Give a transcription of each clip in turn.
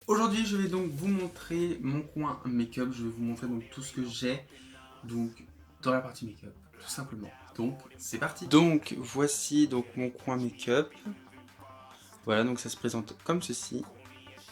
Aujourd'hui, je vais donc vous montrer mon coin make-up. Je vais vous montrer donc tout ce que j'ai donc dans la partie make-up, tout simplement. Donc, c'est parti. Donc, voici donc mon coin make-up. Voilà, donc ça se présente comme ceci.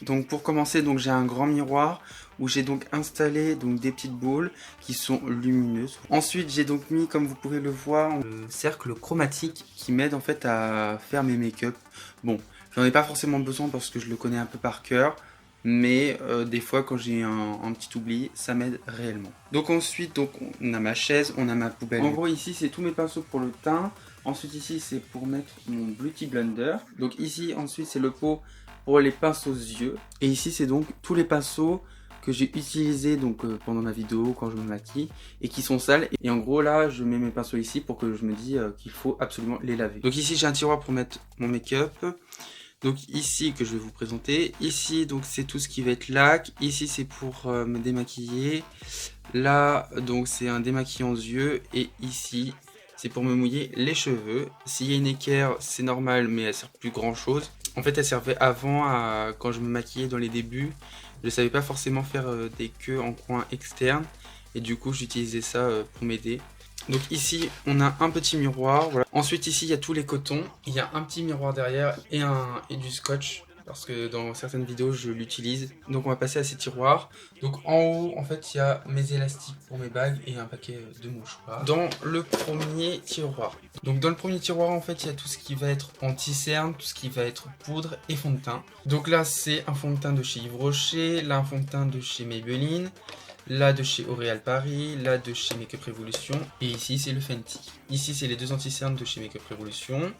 Donc pour commencer, donc j'ai un grand miroir où j'ai donc installé donc des petites boules qui sont lumineuses. Ensuite, j'ai donc mis, comme vous pouvez le voir, un cercle chromatique qui m'aide en fait à faire mes make-up. Bon, j'en ai pas forcément besoin parce que je le connais un peu par cœur, mais des fois quand j'ai un petit oubli, ça m'aide réellement. Donc ensuite, donc on a ma chaise, on a ma poubelle. En gros, ici c'est tous mes pinceaux pour le teint. Ensuite ici c'est pour mettre mon Beauty Blender. Donc ici ensuite c'est le pot pour les pinceaux yeux. Et ici c'est donc tous les pinceaux que j'ai utilisés donc pendant ma vidéo quand je me maquille et qui sont sales. Et en gros là je mets mes pinceaux ici pour que je me dise qu'il faut absolument les laver. Donc ici j'ai un tiroir pour mettre mon make-up. Donc ici que je vais vous présenter. Ici donc c'est tout ce qui va être lac. Ici c'est pour me démaquiller. Là donc c'est un démaquillant yeux. Et ici c'est pour me mouiller les cheveux. S'il y a une équerre c'est normal mais elle sert plus grand chose. En fait elle servait avant quand je me maquillais dans les débuts. Je savais pas forcément faire des queues en coin externe. Et du coup j'utilisais ça pour m'aider. Donc ici on a un petit miroir, voilà. Ensuite ici il y a tous les cotons, il y a un petit miroir derrière et du scotch parce que dans certaines vidéos je l'utilise. Donc on va passer à ces tiroirs. Donc en haut en fait il y a mes élastiques pour mes bagues et un paquet de mouchoirs. Dans le premier tiroir. Donc dans le premier tiroir en fait il y a tout ce qui va être anti-cerne, tout ce qui va être poudre et fond de teint. Donc là c'est un fond de teint de chez Yves Rocher, là un fond de teint de chez Maybelline. Là de chez L'Oréal Paris, là de chez Make Up Revolution, et ici c'est le Fenty. Ici c'est les deux anti-cernes de chez Make Up Revolution,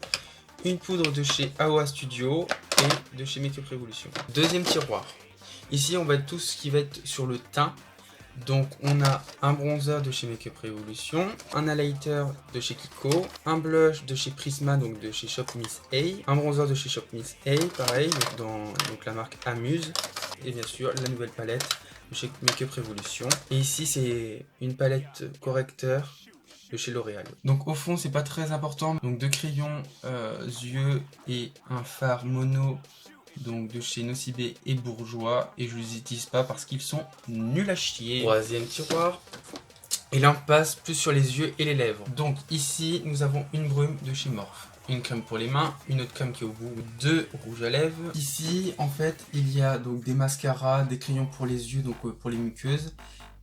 une poudre de chez AOA Studio et de chez Make Up Revolution. Deuxième tiroir. Ici on va être tout ce qui va être sur le teint. Donc on a un bronzer de chez Make Up Revolution, un highlighter de chez Kiko, un blush de chez Prisma, donc de chez Shop Miss A, un bronzer de chez Shop Miss A, pareil, donc la marque Amuse, et bien sûr la nouvelle palette de chez Make Up Revolution. Et ici c'est une palette correcteur de chez L'Oréal. Donc au fond c'est pas très important. Donc deux crayons yeux et un fard mono donc de chez Nocibé et Bourjois. Et je les utilise pas parce qu'ils sont nuls à chier. Troisième tiroir. Et là on passe plus sur les yeux et les lèvres. Donc ici nous avons une brume de chez Morphe. Une crème pour les mains, une autre crème qui est au bout, deux rouges à lèvres. Ici, en fait, il y a donc des mascaras, des crayons pour les yeux, donc pour les muqueuses,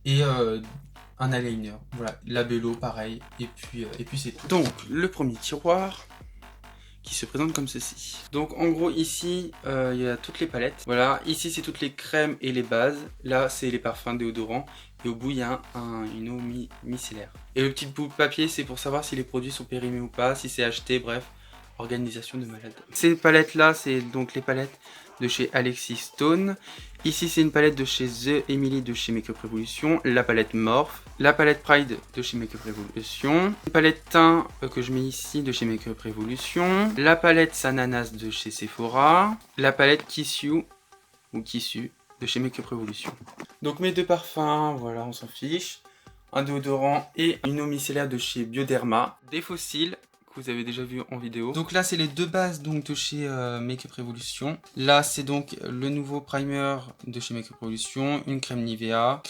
et un eyeliner. Voilà, Labello, pareil, et puis c'est tout. Donc, le premier tiroir qui se présente comme ceci. Donc, en gros, ici, il y a toutes les palettes. Voilà, ici, c'est toutes les crèmes et les bases. Là, c'est les parfums déodorants. Et au bout, il y a une eau micellaire. Et le petit bout de papier, c'est pour savoir si les produits sont périmés ou pas, si c'est acheté, bref. Organisation de malade. Ces palettes là c'est donc les palettes de chez Alexis Stone. Ici c'est une palette de chez The Emily de chez Make Up Revolution, la palette Morphe, la palette Pride de chez Make Up Revolution, une palette teint que je mets ici de chez Make Up Revolution, la palette Sananas de chez Sephora, la palette Kissu ou Kissu de chez Make Up Revolution. Donc mes deux parfums, voilà on s'en fiche, un déodorant et une eau micellaire de chez Bioderma, des fossiles vous avez déjà vu en vidéo. Donc là c'est les deux bases donc de chez Make Up Revolution. Là c'est donc le nouveau primer de chez Make Up Revolution, une crème Nivea,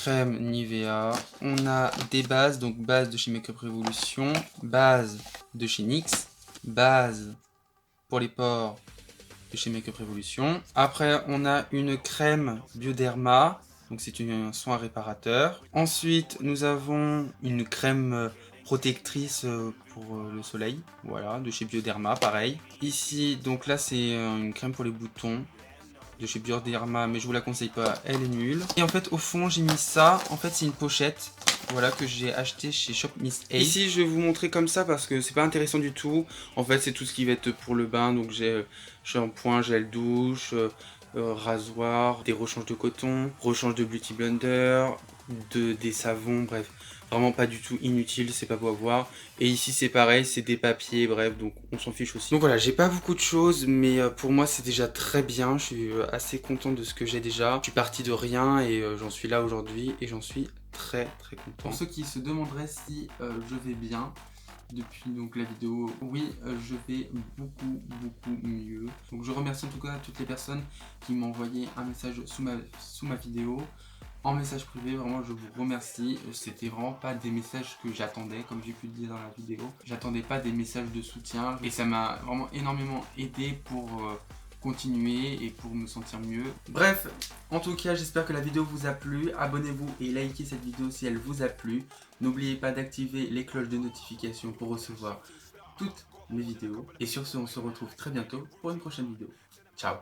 On a des bases, donc base de chez Make Up Revolution, base de chez NYX, base pour les pores de chez Make Up Revolution. Après on a une crème Bioderma, donc c'est un soin réparateur. Ensuite nous avons une crème protectrice pour le soleil, voilà, de chez Bioderma, pareil. Ici, donc là, c'est une crème pour les boutons de chez Bioderma, mais je vous la conseille pas, elle est nulle. Et en fait, au fond, j'ai mis ça. En fait, c'est une pochette, voilà, que j'ai acheté chez Shop Miss A. Ici, je vais vous montrer comme ça parce que c'est pas intéressant du tout. En fait, c'est tout ce qui va être pour le bain. Donc, j'ai shampoing, gel douche, rasoir, des rechanges de coton, rechange de Beauty Blender, des savons, bref. Vraiment pas du tout inutile, c'est pas beau à voir. Et ici c'est pareil, c'est des papiers, bref, donc on s'en fiche aussi. Donc voilà, j'ai pas beaucoup de choses, mais pour moi c'est déjà très bien. Je suis assez content de ce que j'ai déjà. Je suis parti de rien et j'en suis là aujourd'hui et j'en suis très content. Pour ceux qui se demanderaient si je vais bien, depuis donc la vidéo. Oui, je vais beaucoup mieux. Donc je remercie en tout cas toutes les personnes qui m'ont envoyé un message sous ma vidéo. En message privé, vraiment je vous remercie. C'était vraiment pas des messages que j'attendais, comme j'ai pu le dire dans la vidéo. J'attendais pas des messages de soutien et ça m'a vraiment énormément aidé pour continuer et pour me sentir mieux. Bref, en tout cas j'espère que la vidéo vous a plu. Abonnez-vous et likez cette vidéo si elle vous a plu. N'oubliez pas d'activer les cloches de notification pour recevoir toutes mes vidéos. Et sur ce, on se retrouve très bientôt pour une prochaine vidéo. Ciao!